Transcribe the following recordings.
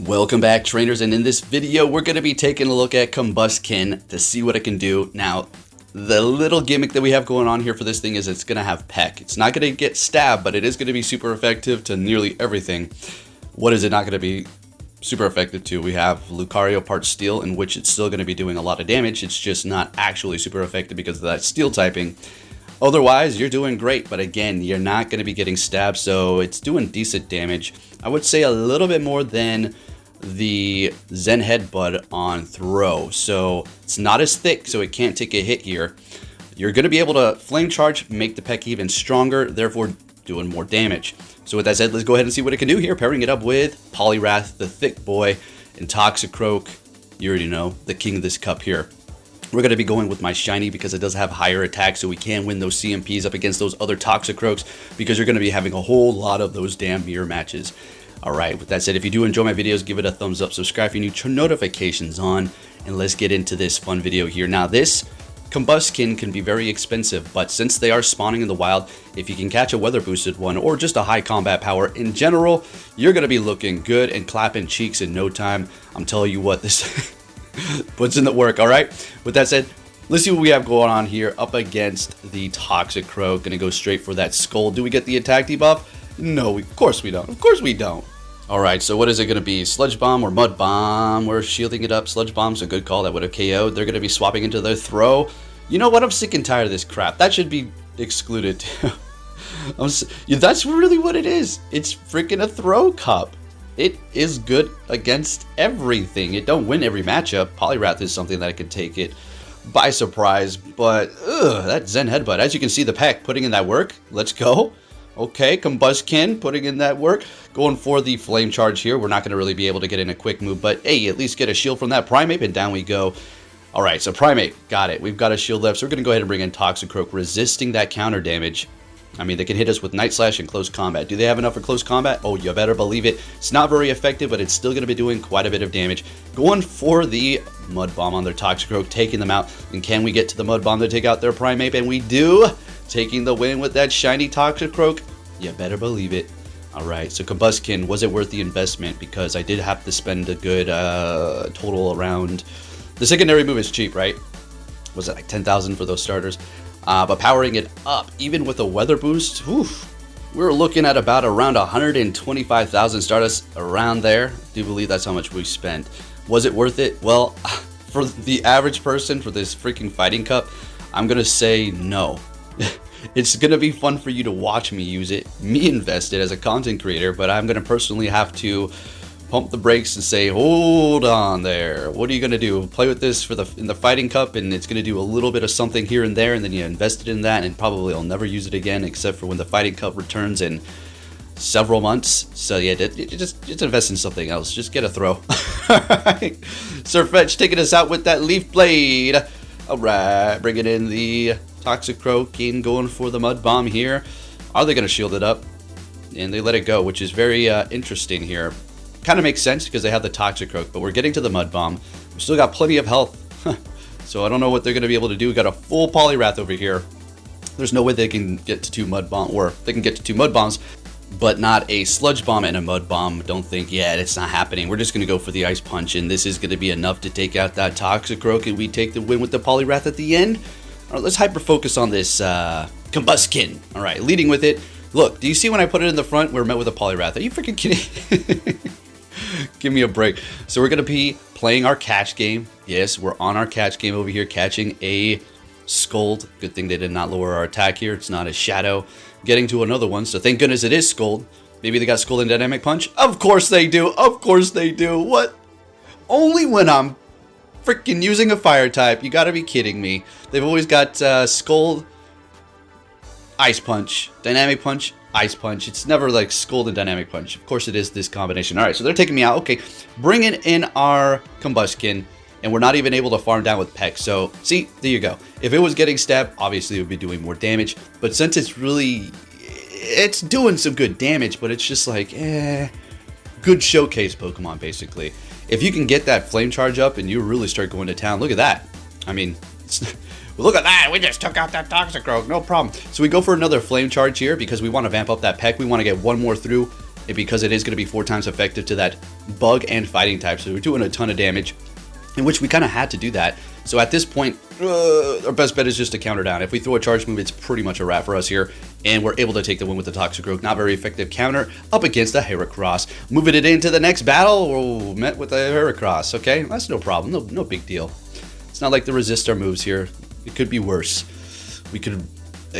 Welcome back, trainers, and in this video we're going to be taking a look at Combusken to see what it can do. Now, the little gimmick that we have going on here for this thing is it's going to have Peck. It's not going to get stabbed, but it is going to be super effective to nearly everything. What is it not going to be super effective to? We have Lucario part Steel, in which it's still going to be doing a lot of damage. It's just not actually super effective because of that Steel typing. Otherwise, you're doing great, but again, you're not going to be getting stabbed, so it's doing decent damage. I would say a little bit more than the Zen Headbutt on throw, so it's not as thick, so it can't take a hit here. You're going to be able to Flame Charge, make the Peck even stronger, therefore doing more damage. So with that said, let's go ahead and see what it can do here, pairing it up with Poliwrath, the thick boy, and Toxicroak. You already know, the king of this cup here. We're going to be going with my shiny because it does have higher attack, so we can win those CMPs up against those other Toxicroaks because you're going to be having a whole lot of those damn mirror matches. Alright, with that said, if you do enjoy my videos, give it a thumbs up, subscribe for new notifications on, and let's get into this fun video here. Now, this Combusken can be very expensive, but since they are spawning in the wild, if you can catch a weather boosted one or just a high combat power in general, you're going to be looking good and clapping cheeks in no time. I'm telling you what, this puts in the work. Alright, with that said, let's see what we have going on here up against the Toxicroak. Gonna go straight for that Skull. Do we get the attack debuff? No, of course we don't. Of course we don't. Alright, so what is it going to be? Sludge Bomb or Mud Bomb? We're shielding it up. Sludge Bomb's a good call. That would have KO'd. They're going to be swapping into their throw. You know what? I'm sick and tired of this crap. That should be excluded too. That's really what it is. It's freaking a throw cup. It is good against everything. It don't win every matchup. Poliwrath is something that can take it by surprise, but that Zen Headbutt. As you can see, the Peck putting in that work. Let's go. Okay, Combusken putting in that work. Going for the Flame Charge here. We're not going to really be able to get in a quick move, but hey, at least get a shield from that Primate, and down we go. Alright, so Primate, got it. We've got a shield left, so we're going to go ahead and bring in Toxicroak, resisting that counter damage. I mean, they can hit us with Night Slash and Close Combat. Do they have enough for Close Combat? Oh, you better believe it. It's not very effective, but it's still going to be doing quite a bit of damage. Going for the Mud Bomb on their Toxicroak, taking them out. And can we get to the Mud Bomb to take out their Primate? And we do. Taking the win with that shiny Toxicroak. You better believe it. Alright, so Combusken, was it worth the investment? Because I did have to spend a good total around... The secondary move is cheap, right? Was it like 10,000 for those starters? But powering it up, even with a weather boost, we're looking at about around 125,000 Stardust around there. Do believe that's how much we spent. Was it worth it? Well, for the average person for this freaking fighting cup, I'm gonna say no. It's gonna be fun for you to watch me use it, me invest it as a content creator, but I'm gonna personally have to pump the brakes and say, hold on there. What are you gonna do? Play with this for in the fighting cup, and it's gonna do a little bit of something here and there, and then you invested in that, and probably I'll never use it again except for when the fighting cup returns in several months. So yeah, just invest in something else. Just get a throw. Alright, Sirfetch'd taking us out with that Leaf Blade. Alright, bringing in the Toxicroak and going for the Mud Bomb here. Are they gonna shield it up? And they let it go, which is very interesting here. Kind of makes sense because they have the Toxicroak, but we're getting to the Mud Bomb. We've still got plenty of health. So I don't know what they're going to be able to do. We've got a full Poliwrath over here. There's no way they can get to 2 Mud Bombs, or they can get to 2 Mud Bombs, but not a Sludge Bomb and a Mud Bomb. Don't think, yeah, it's not happening. We're just going to go for the Ice Punch, and this is going to be enough to take out that Toxicroak, and we take the win with the Poliwrath at the end. All right, let's hyper-focus on this Combusken. All right, leading with it. Look, do you see when I put it in the front, we're met with a Poliwrath? Are you freaking kidding? Give me a break. So we're going to be playing our catch game. Yes, we're on our catch game over here, catching a Scold. Good thing they did not lower our attack here. It's not a Shadow. Getting to another one, so thank goodness it is Scold. Maybe they got Scold and Dynamic Punch? Of course they do. Of course they do. What? Only when I'm freaking using a Fire type. You got to be kidding me. They've always got Scold, Ice Punch, Dynamic Punch, Ice Punch. It's never like Scold and Dynamic Punch. Of course it is this combination. Alright, so they're taking me out. Okay, bringing in our Combusken, and we're not even able to farm down with Peck. So, see, there you go. If it was getting stabbed, obviously it would be doing more damage. But since it's doing some good damage, but it's just like, good showcase Pokemon, basically. If you can get that Flame Charge up and you really start going to town, look at that. I mean, well, look at that, we just took out that Toxicroak, no problem. So we go for another Flame Charge here because we want to vamp up that Peck. We want to get one more through and because it is going to be 4 times effective to that bug and fighting type, so we're doing a ton of damage, in which we kind of had to do that. So at this point, our best bet is just to counter down. If we throw a charge move, it's pretty much a wrap for us here, and we're able to take the win with the Toxicroak. Not very effective counter up against a Heracross. Moving it into the next battle, we're met with a Heracross. Okay, that's no problem, no big deal. It's not like the resist our moves here. It could be worse. We could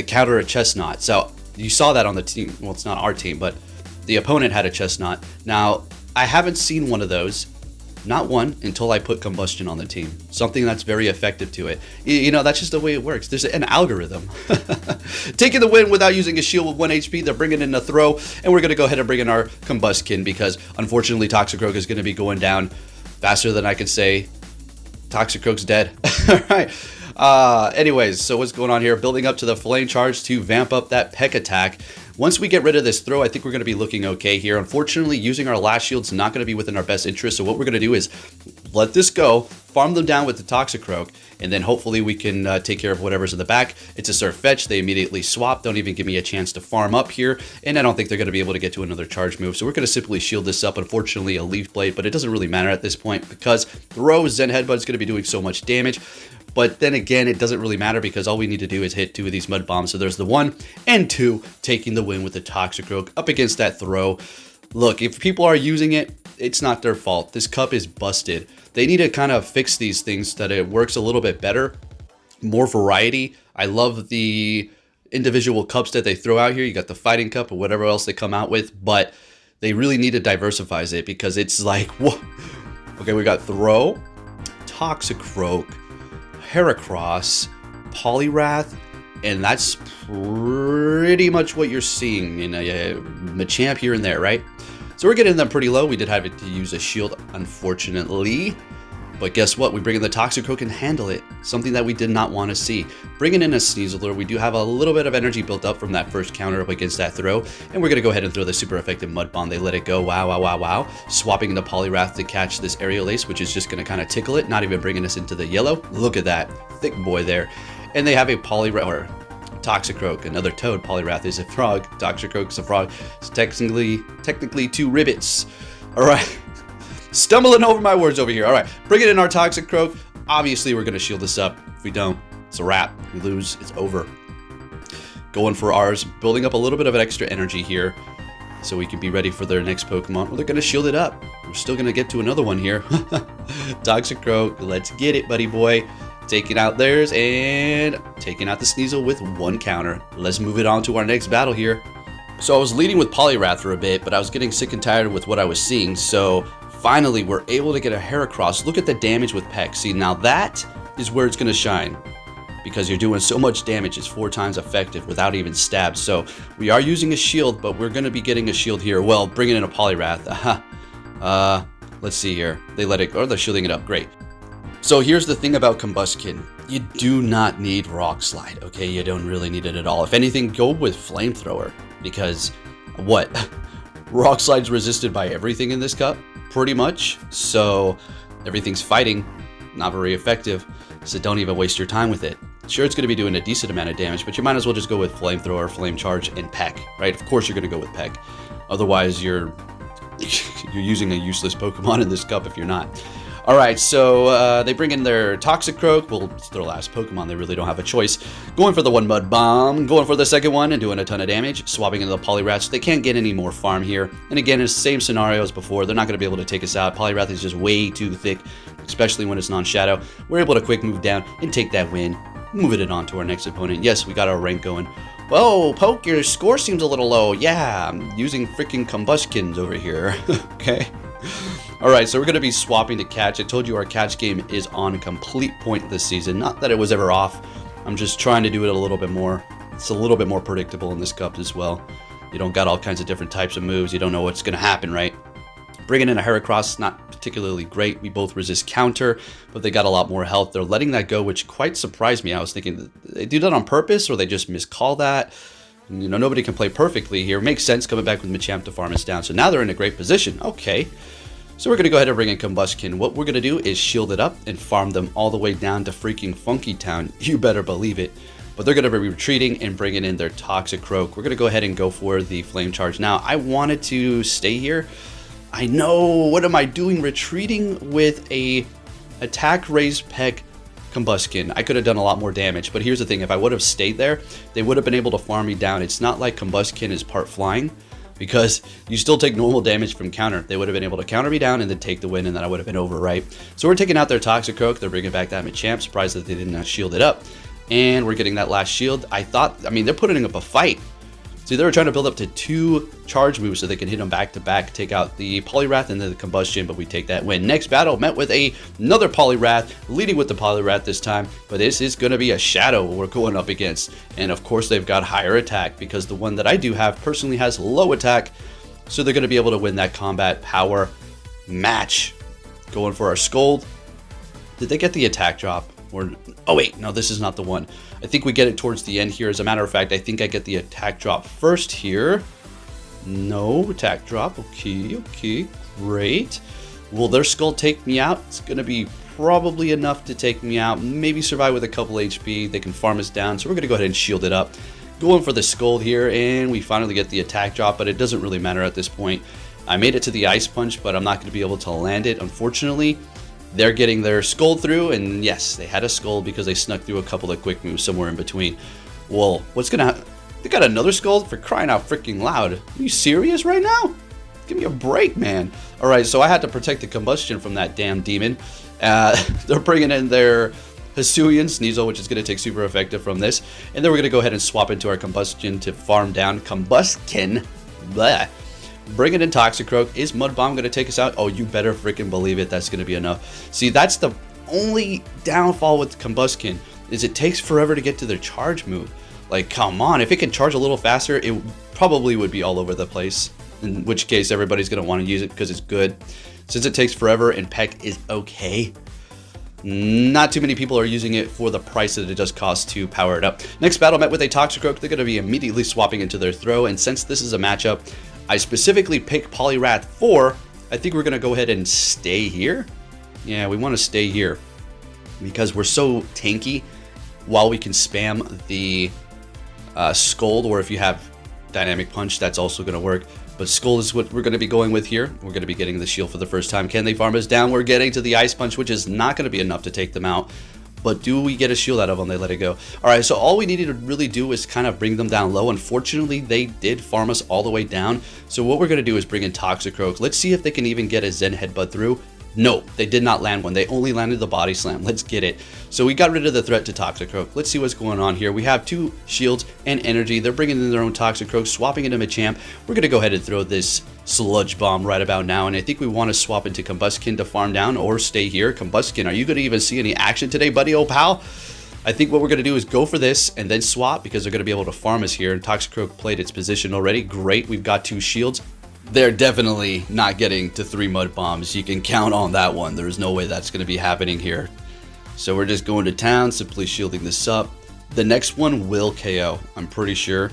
counter a Chestnut. So you saw that on the team. Well, it's not our team, but the opponent had a Chestnut. Now, I haven't seen one of those. Not one until I put Combusken on the team. Something that's very effective to it. You know, that's just the way it works. There's an algorithm. Taking the win without using a shield with 1 HP. They're bringing in a throw. And we're going to go ahead and bring in our Combusken because, unfortunately, Toxicroak is going to be going down faster than I can say Toxicroak's dead. All right. Anyways, so what's going on here? Building up to the Flame Charge to vamp up that Peck attack. Once we get rid of this throw, I think we're going to be looking okay here. Unfortunately, using our last shield's not going to be within our best interest. So what we're going to do is let this go, farm them down with the Toxicroak, and then hopefully we can take care of whatever's in the back. It's a Surf Fetch. They immediately swap. Don't even give me a chance to farm up here. And I don't think they're going to be able to get to another charge move. So we're going to simply shield this up. Unfortunately, a Leaf Blade, but it doesn't really matter at this point because throw Zen Headbutt is going to be doing so much damage. But then again, it doesn't really matter because all we need to do is hit 2 of these Mud Bombs. So there's the 1 and 2, taking the win with the Toxicroak up against that throw. Look, if people are using it, it's not their fault. This cup is busted. They need to kind of fix these things that it works a little bit better. More variety. I love the individual cups that they throw out here. You got the Fighting Cup or whatever else they come out with. But they really need to diversify it because it's like, whoa. Okay, we got Throw, Toxicroak, Heracross, Poliwrath, and that's pretty much what you're seeing in a Machamp here and there, right? So we're getting them pretty low. We did have to use a shield, unfortunately. But guess what? We bring in the Toxicroak and handle it. Something that we did not want to see. Bringing in a Sneasler, we do have a little bit of energy built up from that first counter up against that throw. And we're going to go ahead and throw the super effective Mud Bomb. They let it go. Wow, wow, wow, wow. Swapping the Poliwrath to catch this Aerial Ace, which is just going to kind of tickle it. Not even bringing us into the yellow. Look at that. Thick boy there. And they have a Poliwrath, or Toxicroak, another toad. Poliwrath is a frog. Toxicroak's a frog. It's technically 2 ribbits. All right. Stumbling over my words over here. All right, bringing in our Toxicroak. Obviously, we're going to shield this up. If we don't, it's a wrap. We lose, it's over. Going for ours, building up a little bit of extra energy here so we can be ready for their next Pokemon. Well, they're going to shield it up. We're still going to get to another one here. Toxicroak, let's get it, buddy boy. Taking out theirs and taking out the Sneasel with 1 counter. Let's move it on to our next battle here. So I was leading with Poliwrath for a bit, but I was getting sick and tired with what I was seeing, so finally, we're able to get a Heracross. Look at the damage with Peck. See, now that is where it's going to shine because you're doing so much damage. It's 4 times effective without even stabs. So we are using a shield, but we're going to be getting a shield here. Well, bringing in a Poliwrath. Let's see here. They let it go. They're shielding it up. Great. So here's the thing about Combusken. You do not need Rock Slide, okay? You don't really need it at all. If anything, go with Flamethrower because what? Rock Slide's resisted by everything in this cup. Pretty much, so everything's fighting, not very effective, so don't even waste your time with it. Sure, it's going to be doing a decent amount of damage, but you might as well just go with Flamethrower, Flame Charge, and Peck, right? Of course you're going to go with Peck. Otherwise, you're using a useless Pokemon in this cup if you're not. Alright, so they bring in their Toxicroak. Well, it's their last Pokemon. They really don't have a choice. Going for the 1 Mud Bomb. Going for the second one and doing a ton of damage. Swapping into the Poliwrath. So they can't get any more farm here. And again, it's the same scenario as before. They're not going to be able to take us out. Poliwrath is just way too thick, especially when it's non-shadow. We're able to quick move down and take that win. Moving it on to our next opponent. Yes, we got our rank going. Whoa, Poke, your score seems a little low. Yeah, I'm using freaking Combuskens over here. Okay. Alright, so we're going to be swapping to catch. I told you our catch game is on complete point this season. Not that it was ever off. I'm just trying to do it a little bit more. It's a little bit more predictable in this cup as well. You don't got all kinds of different types of moves. You don't know what's going to happen, right? Bringing in a Heracross, not particularly great. We both resist counter, but they got a lot more health. They're letting that go, which quite surprised me. I was thinking, they do that on purpose or they just miscall that? You know, nobody can play perfectly here. Makes sense coming back with Machamp to farm us down. So now they're in a great position. Okay. So we're going to go ahead and bring in Combusken. What we're going to do is shield it up and farm them all the way down to freaking Funky Town. You better believe it. but they're going to be retreating and bringing in their Toxicroak. We're going to go ahead and go for the Flame Charge. Now, I wanted to stay here. I know, what am I doing? Retreating with a attack raised Peck Combusken. I could have done a lot more damage, but here's the thing. If I would have stayed there, they would have been able to farm me down. It's not like Combusken is part flying, because you still take normal damage from counter. They would have been able to counter me down and then take the win, and then I would have been over, right? So we're taking out their Toxicroak. They're bringing back that Machamp. Surprised that they didn't shield it up. And we're getting that last shield. I mean, they're putting up a fight. See, they were trying to build up to 2 charge moves so they can hit them back to back, take out the Poliwrath and then the Combusken, but we take that win. Next battle met with another Poliwrath, leading with the Poliwrath this time, but this is going to be a Shadow we're going up against. And of course, they've got higher attack because the one that I do have personally has low attack, so they're going to be able to win that combat power match. Going for our Scold. Did they get the attack drop? Or, oh wait, no, this is not the one. I think we get it towards the end here. As a matter of fact, I think I get the attack drop first here. No attack drop. Okay, great. Will their Skull take me out? It's going to be probably enough to take me out. Maybe survive with a couple HP. They can farm us down, so we're going to go ahead and shield it up. Going for the Skull here, and we finally get the attack drop, but it doesn't really matter at this point. I made it to the Ice Punch, but I'm not going to be able to land it, unfortunately. They're getting their Skull through, and yes, they had a Skull because they snuck through a couple of quick moves somewhere in between. Well, what's gonna happen? They got another Skull? For crying out freaking loud. Are you serious right now? Give me a break, man. Alright, so I had to protect the Combusken from that damn demon. They're bringing in their Hisuian Sneasel, which is going to take super effective from this. And then we're going to go ahead and swap into our Combusken to farm down Combusken. Bleh. Bringing in Toxicroak. Is Mud Bomb going to take us out? Oh, you better freaking believe it. That's going to be enough. See, that's the only downfall with Combusken, is it takes forever to get to their charge move. Like, come on. If it can charge a little faster, it probably would be all over the place. In which case, everybody's going to want to use it because it's good. Since it takes forever and Peck is okay, not too many people are using it for the price that it does cost to power it up. Next battle met with a Toxicroak. They're going to be immediately swapping into their throw. And since this is a matchup, I specifically picked Poliwrath 4. I think we're going to go ahead and stay here. Yeah, we want to stay here because we're so tanky. While we can spam the Scold, or if you have Dynamic Punch, that's also going to work. But Scold is what we're going to be going with here. We're going to be getting the shield for the first time. Can they farm us down? We're getting to the Ice Punch, which is not going to be enough to take them out. But do we get a shield out of them? They let it go. Alright, so all we needed to really do is kind of bring them down low. Unfortunately, they did farm us all the way down. So what we're going to do is bring in Toxicroak. Let's see if they can even get a Zen Headbutt through. No, they did not land one. They only landed the Body Slam. Let's get it. So we got rid of the threat to Toxicroak. Let's see what's going on here. We have 2 shields and energy. They're bringing in their own Toxicroak, swapping into Machamp. We're going to go ahead and throw this Sludge Bomb right about now. And I think we want to swap into Combusken to farm down or stay here. Combusken, are you going to even see any action today, buddy, old pal? I think what we're going to do is go for this and then swap because they're going to be able to farm us here. And Toxicroak played its position already. Great. We've got 2 shields. They're definitely not getting to 3 Mud Bombs. You can count on that one. There's no way that's going to be happening here. So we're just going to town, simply shielding this up. The next one will KO, I'm pretty sure.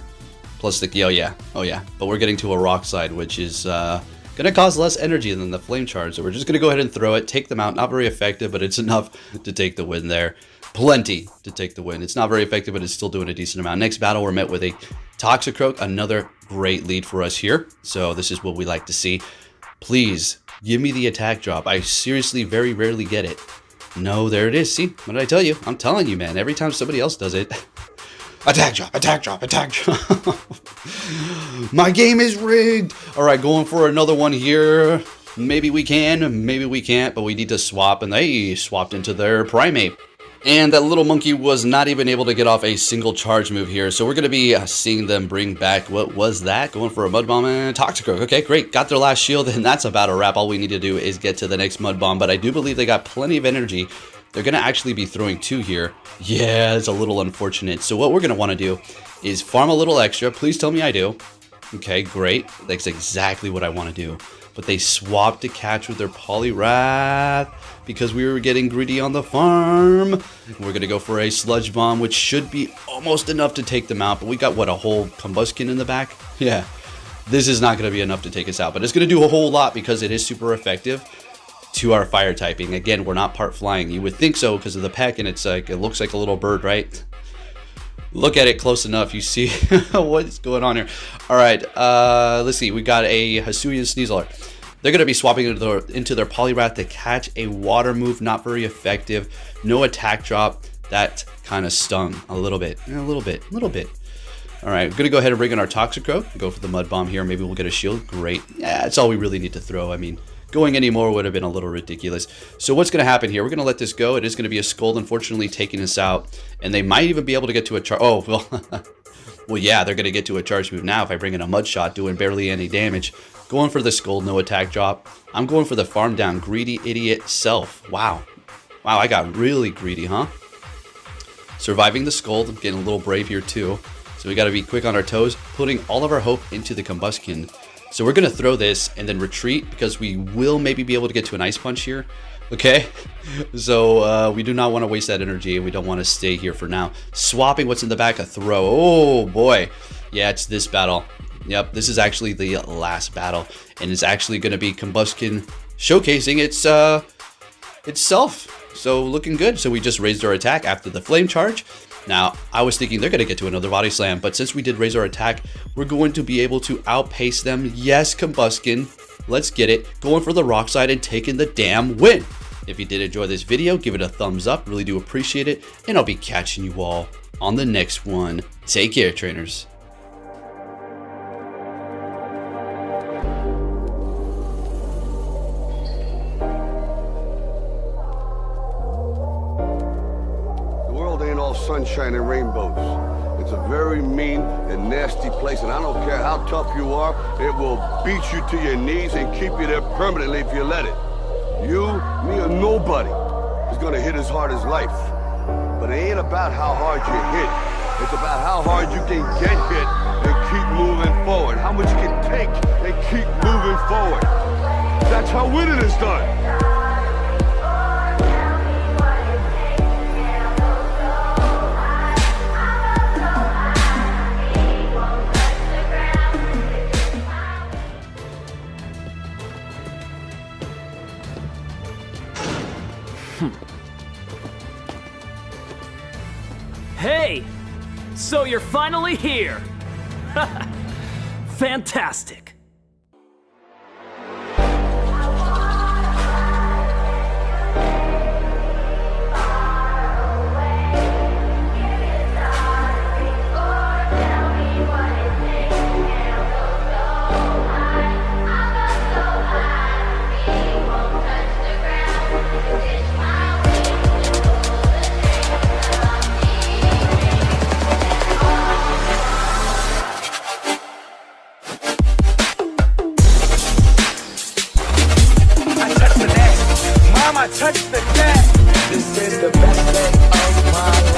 Plus the, oh yeah. But we're getting to a Rock Slide, which is going to cause less energy than the Flame Charge. So we're just going to go ahead and throw it, take them out. Not very effective, but it's enough to take the win there. Plenty to take the win. It's not very effective, but it's still doing a decent amount. Next battle, we're met with a Toxicroak. Another great lead for us here. So this is what we like to see. Please, give me the attack drop. I seriously very rarely get it. No, there it is. See, what did I tell you? I'm telling you, man. Every time somebody else does it. Attack drop, attack drop, attack drop. My game is rigged. All right, going for another one here. Maybe we can, maybe we can't, but we need to swap. And they swapped into their Primate. And that little monkey was not even able to get off a single charge move here. So we're going to be seeing them bring back, what was that? Going for a Mud Bomb and Toxicroak. Okay, great. Got their last shield, and that's about a wrap. All we need to do is get to the next Mud Bomb. But I do believe they got plenty of energy. They're going to actually be throwing 2 here. Yeah, it's a little unfortunate. So what we're going to want to do is farm a little extra. Please tell me I do. Okay, great. That's exactly what I want to do. But they swapped to catch with their Poliwrath because we were getting greedy on the farm. We're going to go for a Sludge Bomb, which should be almost enough to take them out. But we got, what, a whole Combusken in the back? Yeah, this is not going to be enough to take us out. But it's going to do a whole lot because it is super effective to our fire typing. Again, we're not part flying. You would think so because of the peck, and it's like, it looks like a little bird, right? look at it close enough, you see what's going on here. All right, let's see. We got a Hisuian Sneasel. They're going to be swapping into their Poliwrath to catch a water move. Not very effective. No attack drop. That kind of stung a little bit. A little bit. All right, we're going to go ahead and bring in our Toxicroak. Go for the Mud Bomb here. Maybe we'll get a shield. Great. Yeah, that's all we really need to throw. I mean, going any more would have been a little ridiculous. So what's going to happen here? We're going to let this go. It is going to be a Scold, unfortunately, taking us out. And they might even be able to get to a charge. Oh, well, well, yeah, they're going to get to a charge move now if I bring in a Mud Shot, doing barely any damage. Going for the Scold, no attack drop. I'm going for the Farm Down, greedy idiot self. Wow. Wow, I got really greedy, huh? Surviving the Scold. I'm getting a little brave here, too. So we got to be quick on our toes, putting all of our hope into the Combusken. So we're going to throw this and then retreat because we will maybe be able to get to an Ice Punch here. Okay? So we do not want to waste that energy, and we don't want to stay here for now. Swapping what's in the back, a throw. Oh, boy. Yeah, it's this battle. Yep, this is actually the last battle. And it's actually going to be Combusken showcasing itself. So looking good. So we just raised our attack after the Flame Charge. Now, I was thinking they're going to get to another Body Slam, but since we did raise our attack, we're going to be able to outpace them. Yes, Combusken, let's get it. Going for the Rock Slide and taking the damn win. If you did enjoy this video, give it a thumbs up. Really do appreciate it. And I'll be catching you all on the next one. Take care, trainers. Sunshine and rainbows. It's a very mean and nasty place, and I don't care how tough you are, it will beat you to your knees and keep you there permanently if you let it. You, me, or nobody is gonna hit as hard as life. But it ain't about how hard you hit. It's about how hard you can get hit and keep moving forward. How much you can take and keep moving forward. That's how winning is done. Hey! So you're finally here! Fantastic! I touch the cat. This is the best day of my life.